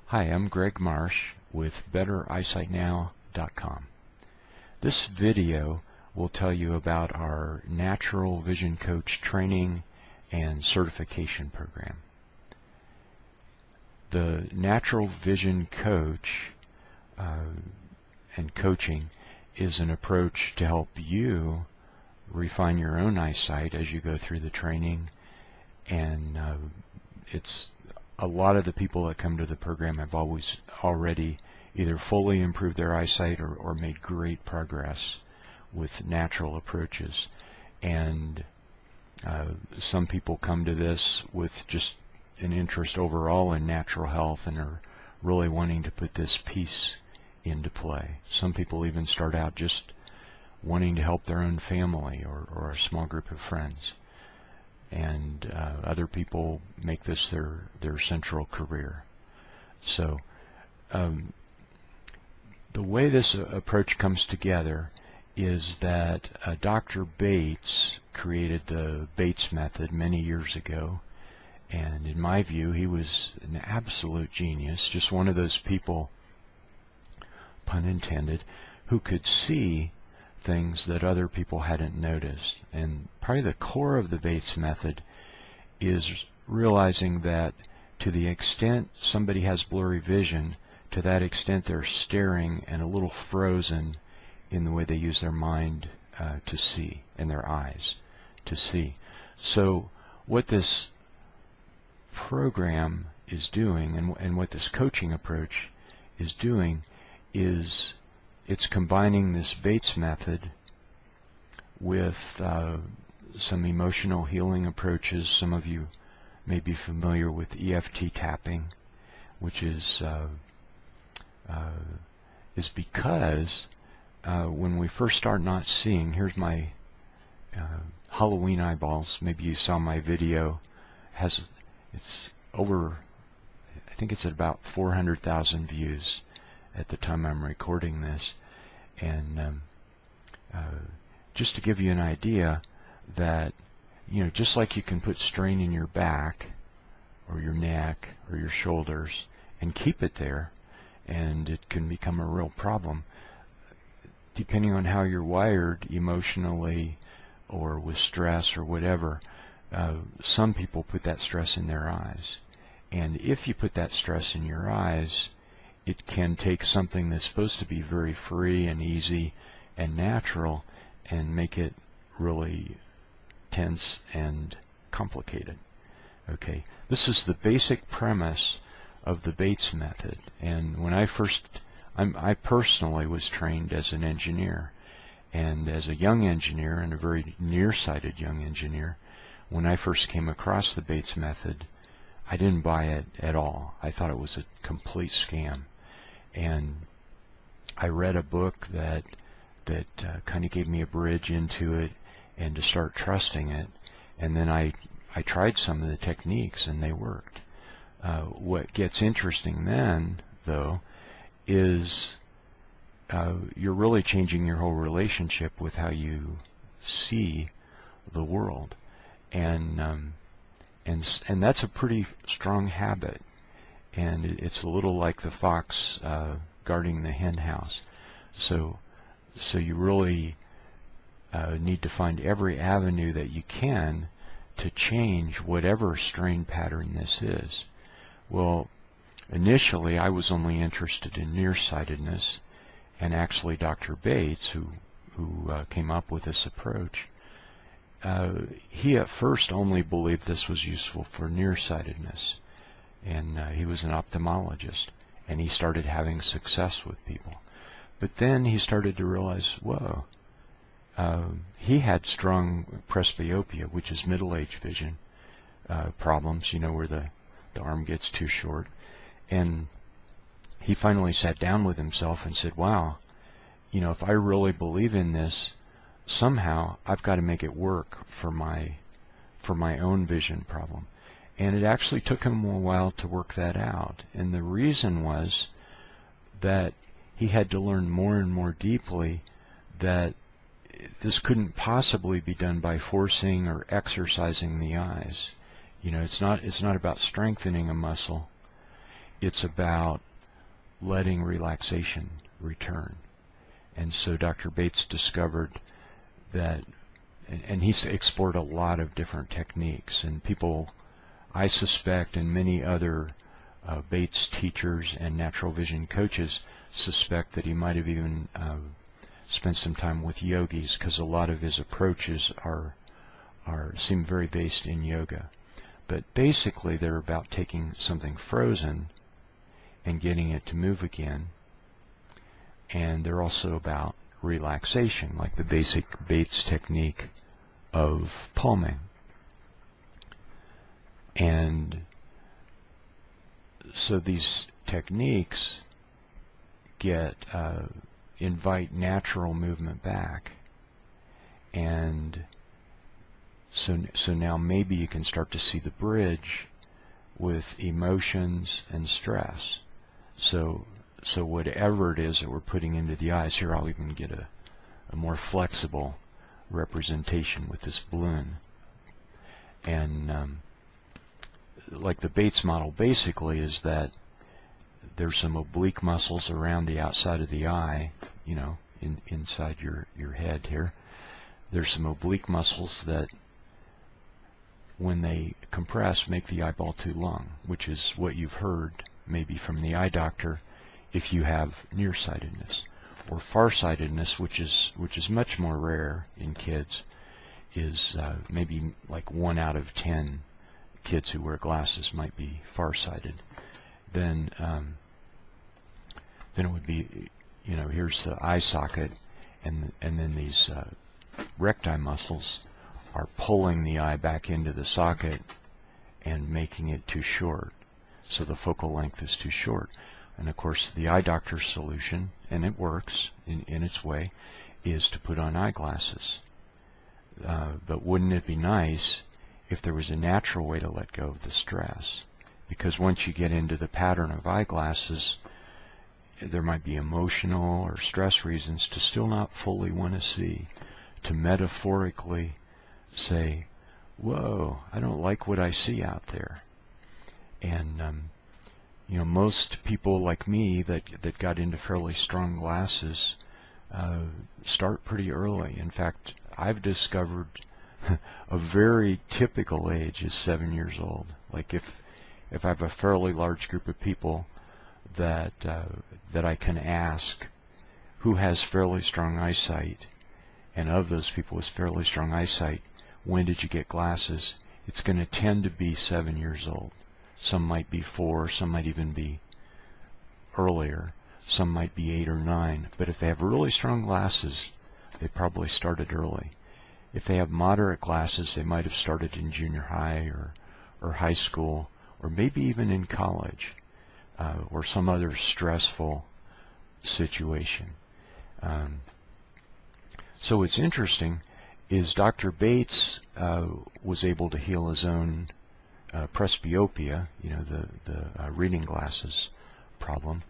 Hi, I'm Greg Marsh with BetterEyesightNow.com. This video will tell you about our Natural Vision Coach training and certification program. The Natural Vision Coach and coaching is an approach to help you refine your own eyesight as you go through the training, and it's a lot of the people that come to the program have already either fully improved their eyesight or made great progress with natural approaches. And some people come to this with just an interest overall in natural health and are really wanting to put this piece into play. Some people even start out just wanting to help their own family or a small group of friends. And other people make this their central career. So the way this approach comes together is that Dr. Bates created the Bates method many years ago, and in my view he was an absolute genius, just one of those people, pun intended, who could see things that other people hadn't noticed. And probably the core of the Bates method is realizing that to the extent somebody has blurry vision, to that extent they're staring and a little frozen in the way they use their mind to see, and their eyes to see. So what this program is doing, and what this coaching approach is doing, is it's combining this Bates method with some emotional healing approaches. Some of you may be familiar with EFT Tapping, which is because when we first start not seeing, here's my Halloween eyeballs. Maybe you saw my video. It's over, I think it's at about 400,000 views at the time I'm recording this. And just to give you an idea that, just like you can put strain in your back or your neck or your shoulders and keep it there, and it can become a real problem, depending on how you're wired emotionally or with stress or whatever. Some people put that stress in their eyes, and if you put that stress in your eyes, it can take something that's supposed to be very free and easy and natural and make it really tense and complicated. Okay, this is the basic premise of the Bates method. And when I personally was trained as an engineer, and as a young engineer, and a very nearsighted young engineer, when I first came across the Bates method, I didn't buy it at all. I thought it was a complete scam. And I read a book that kind of gave me a bridge into it and to start trusting it. And then I tried some of the techniques and they worked. What gets interesting then, though, is you're really changing your whole relationship with how you see the world. And that's a pretty strong habit. And it's a little like the fox guarding the hen house. So you really need to find every avenue that you can to change whatever strain pattern this is. Well, initially I was only interested in nearsightedness, and actually Dr. Bates, who came up with this approach, he at first only believed this was useful for nearsightedness. And he was an ophthalmologist, and he started having success with people. But then he started to realize, whoa, he had strong presbyopia, which is middle-age vision problems, where the arm gets too short. And he finally sat down with himself and said, wow, if I really believe in this, somehow I've got to make it work for my own vision problem. And it actually took him a while to work that out. And the reason was that he had to learn more and more deeply that this couldn't possibly be done by forcing or exercising the eyes. It's not about strengthening a muscle. it's about letting relaxation return. And so Dr. Bates discovered that, and he's explored a lot of different techniques, and people, I suspect, and many other Bates teachers and natural vision coaches suspect that he might have even spent some time with yogis, because a lot of his approaches seem very based in yoga. But basically they're about taking something frozen and getting it to move again, and they're also about relaxation, like the basic Bates technique of palming. And so these techniques invite natural movement back, and so now maybe you can start to see the bridge with emotions and stress. So whatever it is that we're putting into the eyes, here I'll even get a more flexible representation with this balloon. And like the Bates model basically is that there's some oblique muscles around the outside of the eye, you know, inside your head here. There's some oblique muscles that, when they compress, make the eyeball too long, which is what you've heard maybe from the eye doctor if you have nearsightedness. Or farsightedness, which is much more rare in kids, is maybe like 1 out of 10 kids who wear glasses might be farsighted. Then it would be, you know, here's the eye socket, and then these recti muscles are pulling the eye back into the socket and making it too short. So the focal length is too short. And of course the eye doctor's solution, and it works in its way, is to put on eyeglasses. But wouldn't it be nice if there was a natural way to let go of the stress? Because once you get into the pattern of eyeglasses, there might be emotional or stress reasons to still not fully want to see, to metaphorically say, whoa, I don't like what I see out there. And you know, most people like me that got into fairly strong glasses start pretty early. In fact, I've discovered a very typical age is 7 years old. Like if I have a fairly large group of people that I can ask who has fairly strong eyesight, and of those people with fairly strong eyesight, when did you get glasses? It's going to tend to be 7 years old. Some might be 4, some might even be earlier, some might be 8 or 9. But if they have really strong glasses, they probably started early. If they have moderate glasses, they might have started in junior high or high school, or maybe even in college, or some other stressful situation. So what's interesting is Dr. Bates was able to heal his own presbyopia, you know, the reading glasses problem,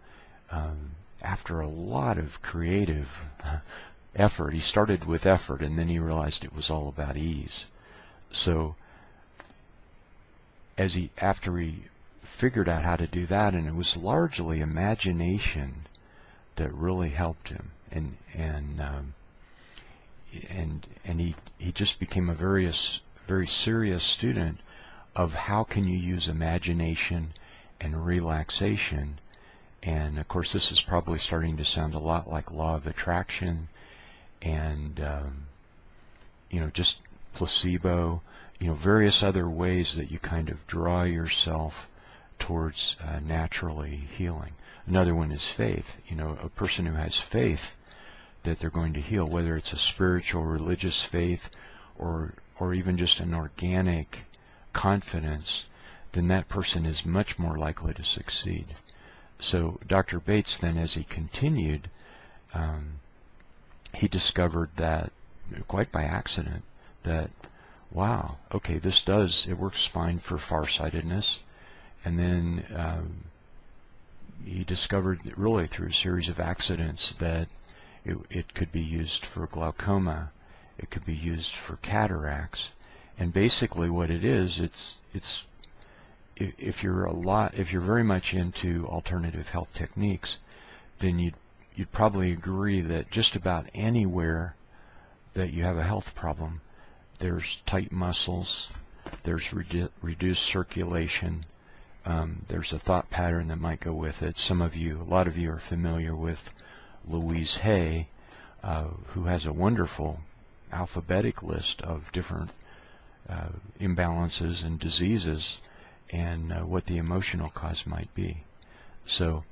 after a lot of creative effort. He started with effort, and then he realized it was all about ease. So after he figured out how to do that, and it was largely imagination that really helped him, and he just became a very serious student of how can you use imagination and relaxation. And of course this is probably starting to sound a lot like law of attraction and you know, just placebo, you know, various other ways that you kind of draw yourself towards naturally healing. Another one is faith. You know, a person who has faith that they're going to heal, whether it's a spiritual religious faith or even just an organic confidence, then that person is much more likely to succeed. So Dr. Bates then, as he continued, he discovered that, quite by accident, that wow, okay, it works fine for farsightedness. And then he discovered really through a series of accidents that it could be used for glaucoma, it could be used for cataracts, and basically what it is, if you're very much into alternative health techniques, then you'd probably agree that just about anywhere that you have a health problem, there's tight muscles, there's reduced circulation, there's a thought pattern that might go with it. A lot of you are familiar with Louise Hay, who has a wonderful alphabetic list of different imbalances and diseases and what the emotional cause might be. So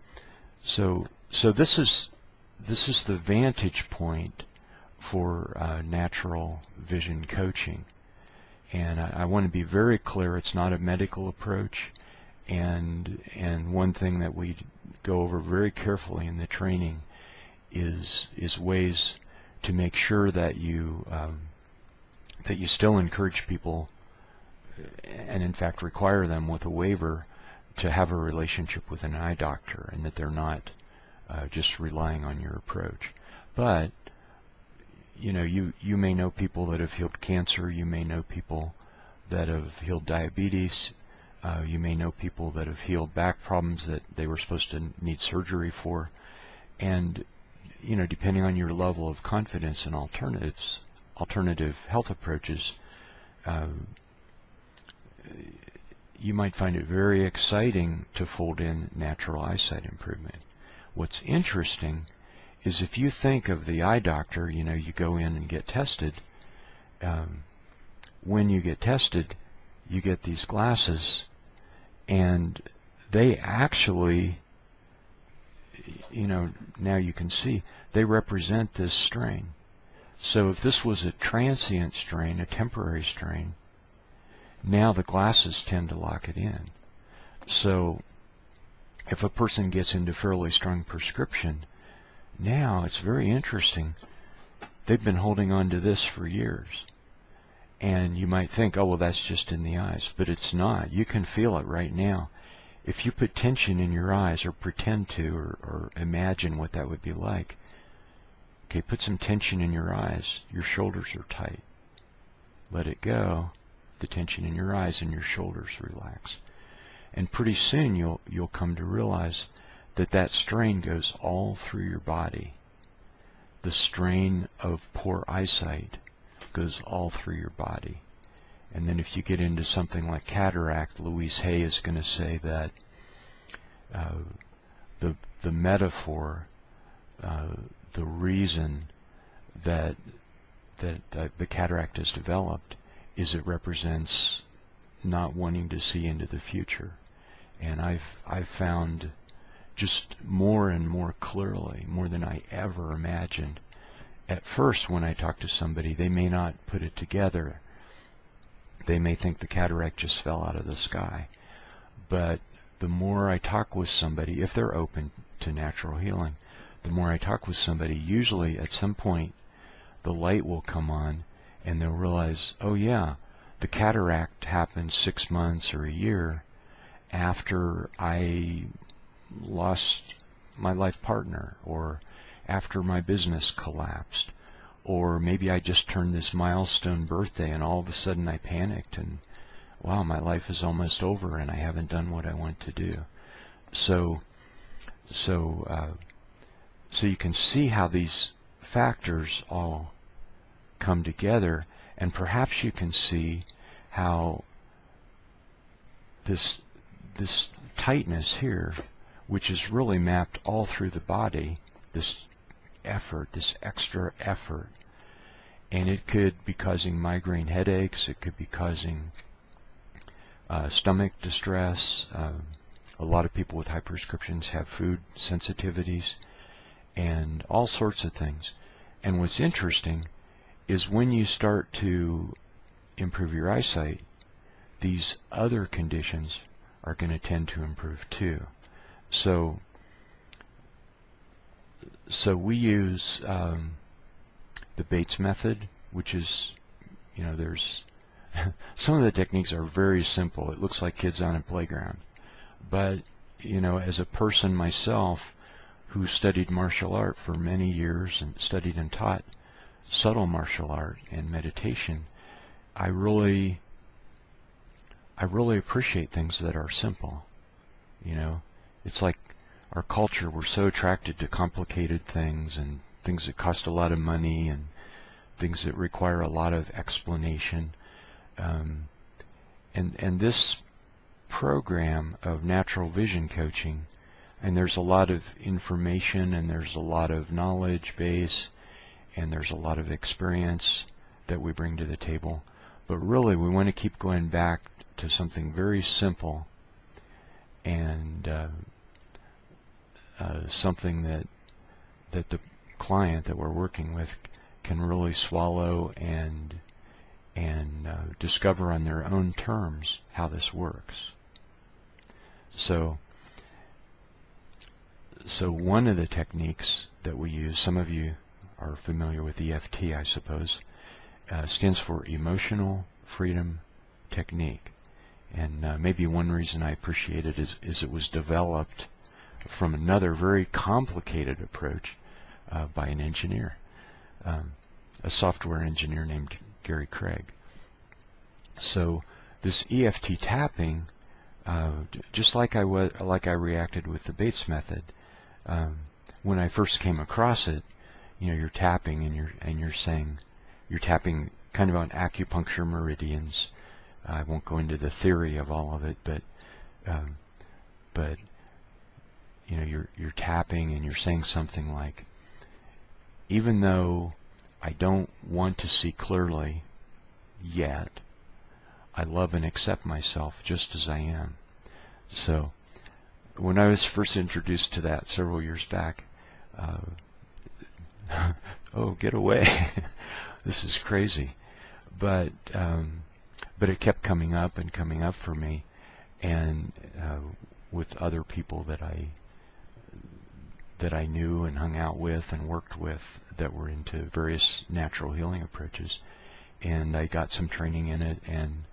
this is the vantage point for natural vision coaching, and I want to be very clear, it's not a medical approach, and one thing that we go over very carefully in the training is ways to make sure that you still encourage people, and in fact require them with a waiver, to have a relationship with an eye doctor, and that they're not just relying on your approach. But you may know people that have healed cancer, you may know people that have healed diabetes, you may know people that have healed back problems that they were supposed to need surgery for, and depending on your level of confidence in alternative health approaches, you might find it very exciting to fold in natural eyesight improvement. What's interesting is if you think of the eye doctor, you go in and get tested. When you get tested, you get these glasses, and they actually, now you can see, they represent this strain. So if this was a transient strain, a temporary strain, now the glasses tend to lock it in. So if a person gets into fairly strong prescription, now it's very interesting. They've been holding on to this for years. And you might think, oh, well, that's just in the eyes. But it's not. You can feel it right now. If you put tension in your eyes, or pretend to, or imagine what that would be like. Okay, put some tension in your eyes. Your shoulders are tight. Let it go. The tension in your eyes and your shoulders relax. And pretty soon you'll come to realize that strain goes all through your body. The strain of poor eyesight goes all through your body. And then if you get into something like cataract, Louise Hay is going to say that the metaphor, the reason that the cataract is developed is it represents not wanting to see into the future. And I've found just more and more clearly, more than I ever imagined. At first, when I talk to somebody, they may not put it together. They may think the cataract just fell out of the sky. But the more I talk with somebody, if they're open to natural healing, the more I talk with somebody, usually at some point the light will come on and they'll realize, oh yeah, the cataract happened 6 months or a year after I lost my life partner, or after my business collapsed, or maybe I just turned this milestone birthday and all of a sudden I panicked and wow, my life is almost over and I haven't done what I want to do. So you can see how these factors all come together, and perhaps you can see how this tightness here, which is really mapped all through the body, this effort, this extra effort, and it could be causing migraine headaches, it could be causing stomach distress. A lot of people with hyperscriptions have food sensitivities and all sorts of things. And what's interesting is when you start to improve your eyesight, these other conditions are going to tend to improve too. So we use the Bates method, which is, there's some of the techniques are very simple. It looks like kids on a playground. But, as a person myself who studied martial art for many years and studied and taught subtle martial art and meditation, I really I really appreciate things that are simple. You know, it's like our culture, we're so attracted to complicated things and things that cost a lot of money and things that require a lot of explanation. And this program of natural vision coaching, and there's a lot of information and there's a lot of knowledge base and there's a lot of experience that we bring to the table, but really we want to keep going back to something very simple and something that the client that we're working with can really swallow and discover on their own terms how this works. So one of the techniques that we use, some of you are familiar with EFT, I suppose, stands for Emotional Freedom Technique. And maybe one reason I appreciate it is it was developed from another very complicated approach by an engineer, a software engineer named Gary Craig. So this EFT tapping, just like I reacted with the Bates method, when I first came across it, you know, you're tapping and you're saying you're tapping kind of on acupuncture meridians. I won't go into the theory of all of it, but you know, you're tapping and you're saying something like, even though I don't want to see clearly yet, I love and accept myself just as I am. So when I was first introduced to that several years back, oh, get away. This is crazy. But it kept coming up and coming up for me, and with other people that I knew and hung out with and worked with that were into various natural healing approaches, and I got some training in it and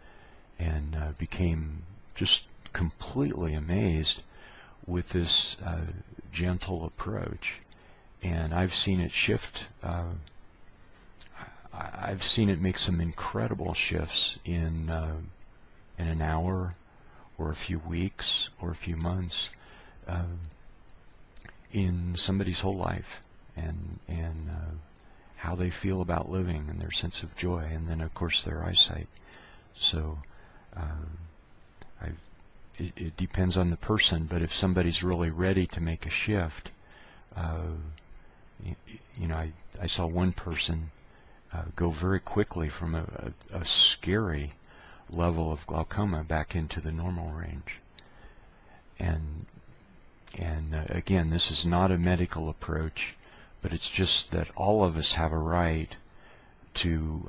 became just completely amazed with this gentle approach. And I've seen it shift. I've seen it make some incredible shifts in an hour or a few weeks or a few months in somebody's whole life, and how they feel about living and their sense of joy, and then of course their eyesight. So it depends on the person, but if somebody's really ready to make a shift, you know, I saw one person go very quickly from a scary level of glaucoma back into the normal range. And again, this is not a medical approach, but it's just that all of us have a right to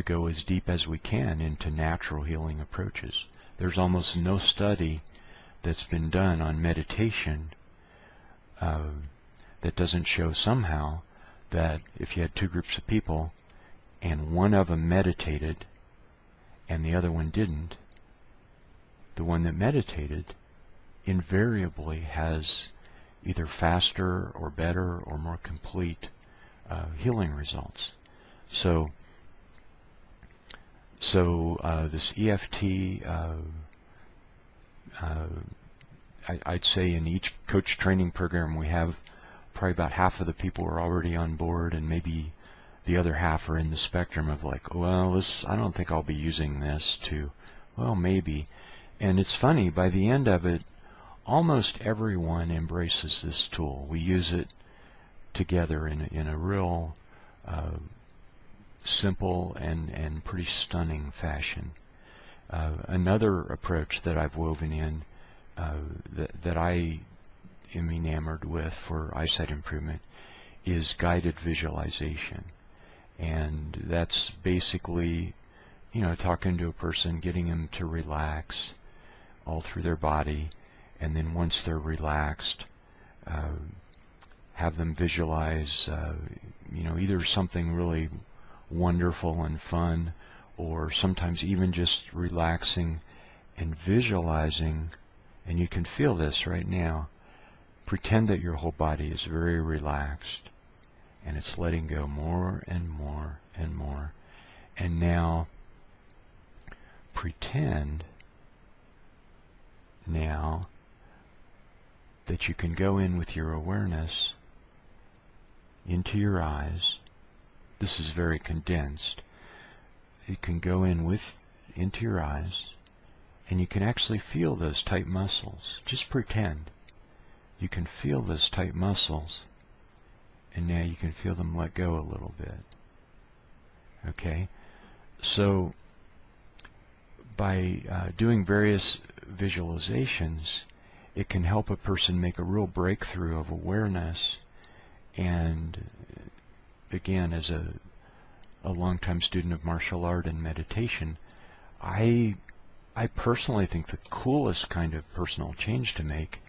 go as deep as we can into natural healing approaches. There's almost no study that's been done on meditation that doesn't show somehow that if you had two groups of people and one of them meditated and the other one didn't, the one that meditated invariably has either faster or better or more complete healing results. So this EFT, I'd say in each coach training program we have probably about half of the people are already on board, and maybe the other half are in the spectrum of like, well, this, I don't think I'll be using this, to, well, maybe. And it's funny, by the end of it, almost everyone embraces this tool. We use it together in a real simple and pretty stunning fashion. Another approach that I've woven in that I am enamored with for eyesight improvement is guided visualization. And that's basically, you know, talking to a person, getting them to relax all through their body, and then once they're relaxed, have them visualize, you know, either something really wonderful and fun, or sometimes even just relaxing and visualizing, and you can feel this right now. Pretend that your whole body is very relaxed and it's letting go more and more and more. And now pretend now that you can go in with your awareness into your eyes. This is very condensed. You can go into your eyes, and you can actually feel those tight muscles. Just pretend. You can feel those tight muscles, and now you can feel them let go a little bit. Okay? So, by doing various visualizations, it can help a person make a real breakthrough of awareness. And again, as a longtime student of martial art and meditation, I personally think the coolest kind of personal change to make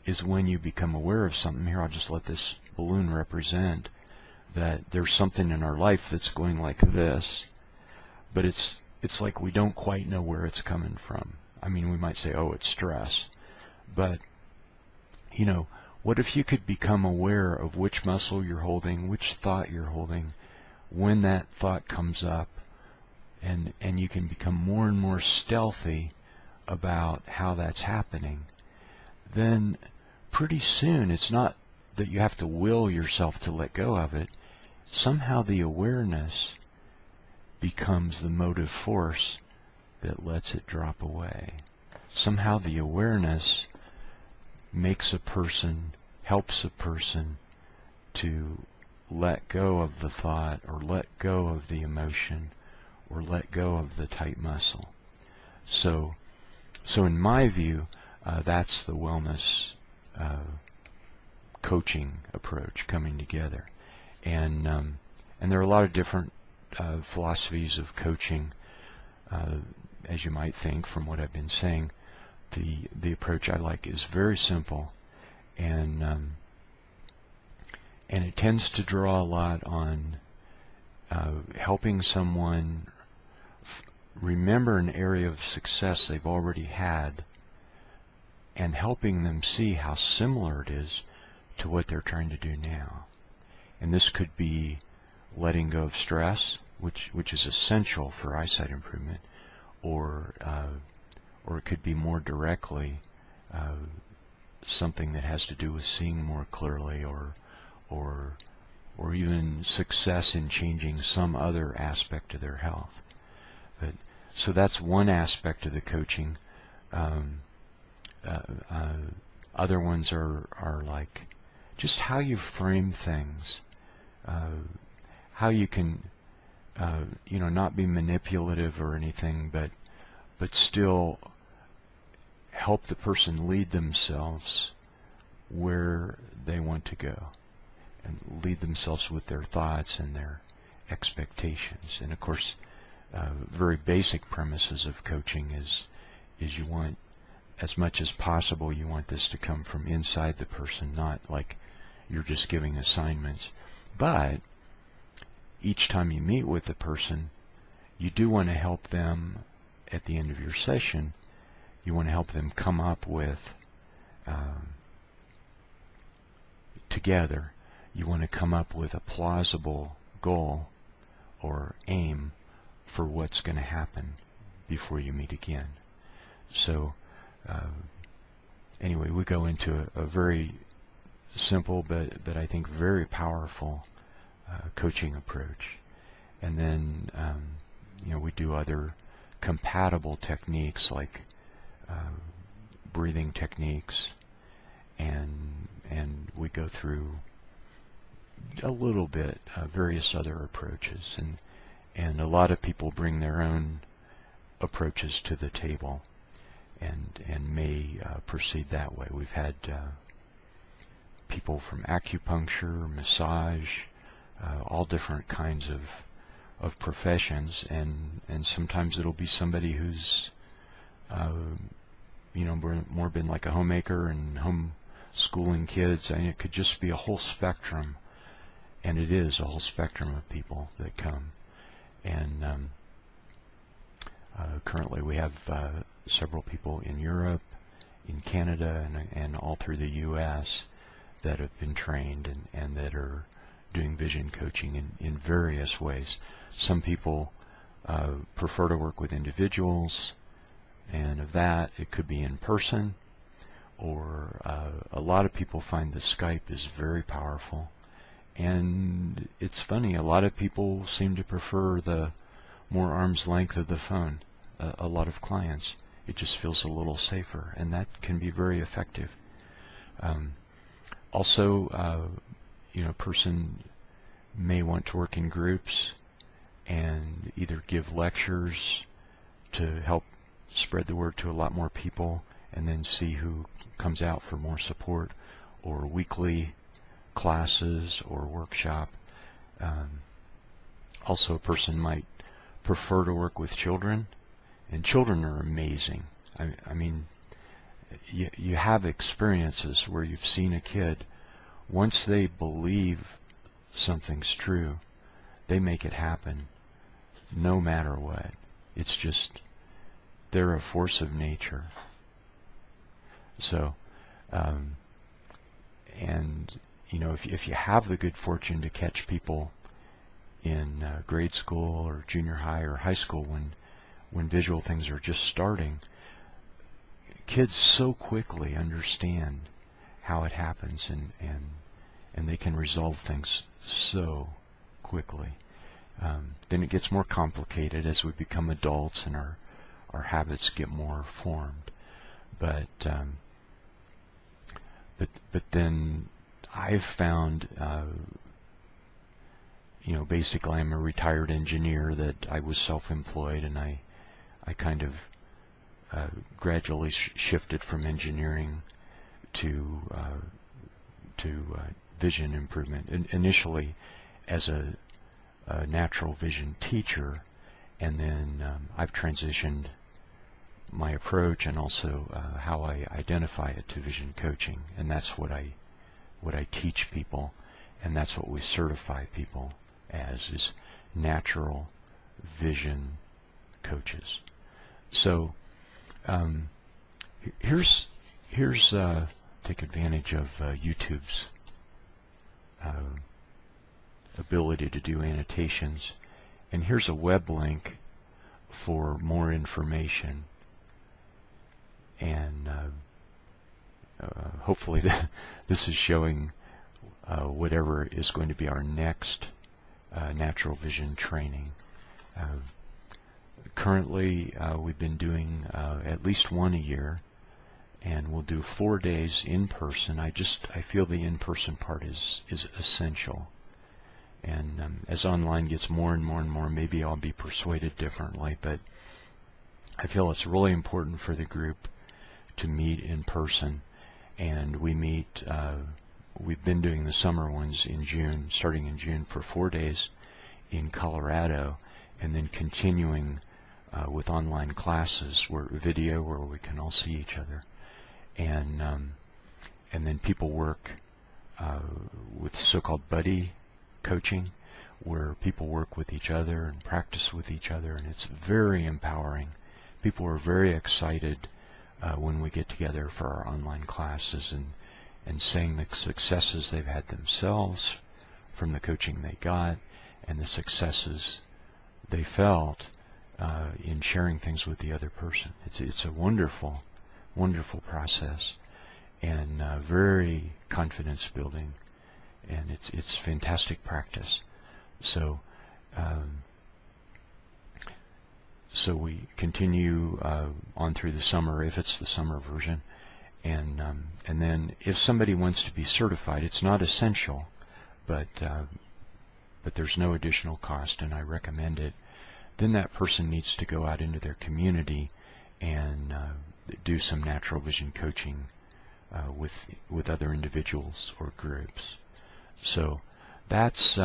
is when you become aware of something. Here, I'll just let this balloon represent that there's something in our life that's going like this, but it's like we don't quite know where it's coming from. I mean, we might say, oh, it's stress, but you know, what if you could become aware of which muscle you're holding, which thought you're holding, when that thought comes up, and you can become more and more stealthy about how that's happening. Then pretty soon, it's not that you have to will yourself to let go of it. Somehow the awareness becomes the motive force that lets it drop away. Somehow the awareness makes a person, helps a person to let go of the thought, or let go of the emotion, or let go of the tight muscle. So in my view, that's the wellness coaching approach coming together. And there are a lot of different philosophies of coaching, as you might think from what I've been saying. The approach I like is very simple, and it tends to draw a lot on helping someone remember an area of success they've already had, and helping them see how similar it is to what they're trying to do now. And this could be letting go of stress, which is essential for eyesight improvement, or it could be more directly something that has to do with seeing more clearly, or even success in changing some other aspect of their health. So that's one aspect of the coaching. Other ones are like just how you frame things, how you can not be manipulative or anything, but still help the person lead themselves where they want to go, and lead themselves with their thoughts and their expectations. And of course, very basic premises of coaching is you want, as much as possible, you want this to come from inside the person, not like you're just giving assignments. But each time you meet with the person, you do want to help them at the end of your session. You want to help them come up with, together, you want to come up with a plausible goal or aim for what's going to happen before you meet again. So anyway, we go into a very simple but I think very powerful coaching approach. And then we do other compatible techniques like breathing techniques, and we go through a little bit various other approaches, and a lot of people bring their own approaches to the table and may proceed that way. We've had people from acupuncture, massage, all different kinds of professions, and sometimes it'll be somebody who's more been like a homemaker and homeschooling kids. I mean, it could just be a whole spectrum, and it is a whole spectrum of people that come. And currently we have several people in Europe, in Canada, and all through the U.S. that have been trained and that are doing vision coaching in various ways. Some people prefer to work with individuals, and of that it could be in person, or a lot of people find the Skype is very powerful. And it's funny, a lot of people seem to prefer the more arm's length of the phone. A lot of clients, it just feels a little safer, and that can be very effective. Also, a person may want to work in groups and either give lectures to help spread the word to a lot more people and then see who comes out for more support, or weekly classes or workshop. Also, a person might prefer to work with children, and children are amazing. I mean, you have experiences where you've seen a kid, once they believe something's true, they make it happen no matter what. It's just, they're a force of nature. So, and if you have the good fortune to catch people in grade school or junior high or high school when visual things are just starting, kids so quickly understand how it happens, and they can resolve things so quickly. Then it gets more complicated as we become adults and our habits get more formed. But then I've found, basically I'm a retired engineer, that I was self-employed, and I kind of gradually shifted from engineering to vision improvement. Initially as a natural vision teacher, and then I've transitioned my approach and also how I identify it to vision coaching, and that's what I teach people, and that's what we certify people as, is natural vision coaches. So here's take advantage of YouTube's ability to do annotations, and here's a web link for more information, and hopefully this is showing whatever is going to be our next natural vision training. Currently we've been doing at least one a year, and we'll do 4 days in person. I feel the in-person part is essential, and as online gets more and more and more, maybe I'll be persuaded differently, but I feel it's really important for the group to meet in person. And we meet, we've been doing the summer ones in June, starting in June, for 4 days in Colorado, and then continuing with online classes, where we can all see each other, and then people work with so-called buddy coaching, where people work with each other and practice with each other, and it's very empowering. People are very excited when we get together for our online classes, and saying the successes they've had themselves from the coaching they got, and the successes they felt in sharing things with the other person. It's a wonderful, wonderful process, and very confidence building, and it's fantastic practice. So so we continue on through the summer, if it's the summer version, and then if somebody wants to be certified, it's not essential, but there's no additional cost, and I recommend it. Then that person needs to go out into their community and do some natural vision coaching with other individuals or groups. So that's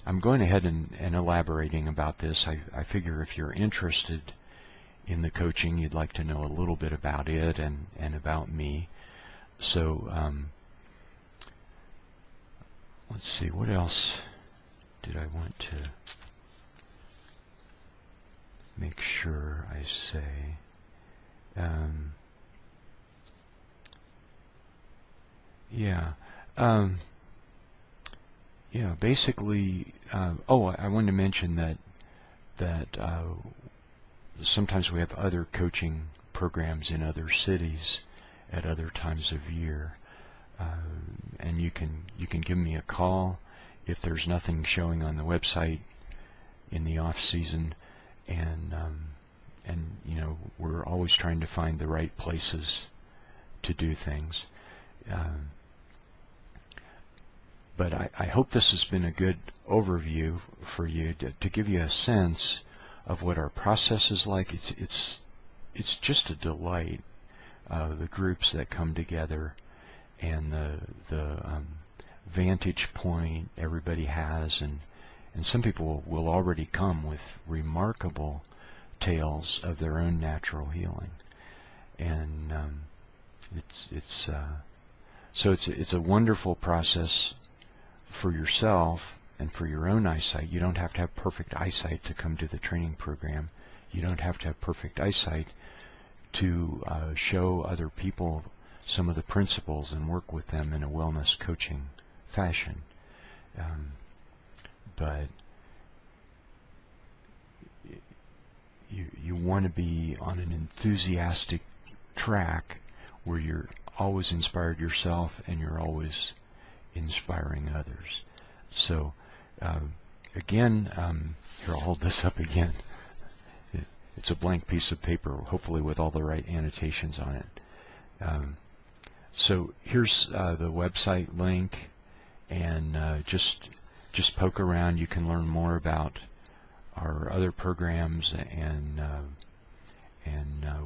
I'm going ahead and elaborating about this. I figure if you're interested in the coaching, you'd like to know a little bit about it and about me. So let's see, what else did I want to make sure I say? Basically, I wanted to mention that that sometimes we have other coaching programs in other cities at other times of year, and you can give me a call if there's nothing showing on the website in the off season, and you know, we're always trying to find the right places to do things. But I hope this has been a good overview for you to give you a sense of what our process is like. It's just a delight, the groups that come together and the vantage point everybody has, and some people will already come with remarkable tales of their own natural healing, and so it's a wonderful process for yourself and for your own eyesight. You don't have to have perfect eyesight to come to the training program. You don't have to have perfect eyesight to show other people some of the principles and work with them in a wellness coaching fashion. But you want to be on an enthusiastic track where you're always inspired yourself and you're always inspiring others. So again, here, I'll hold this up again. It's a blank piece of paper, hopefully with all the right annotations on it. So here's the website link, and just poke around. You can learn more about our other programs and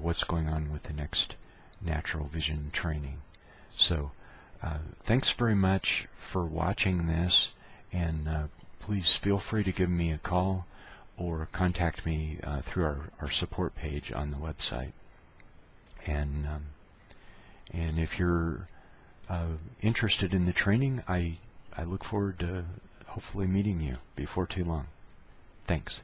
what's going on with the next natural vision training. So thanks very much for watching this, and please feel free to give me a call or contact me through our support page on the website. And if you're interested in the training, I look forward to hopefully meeting you before too long. Thanks.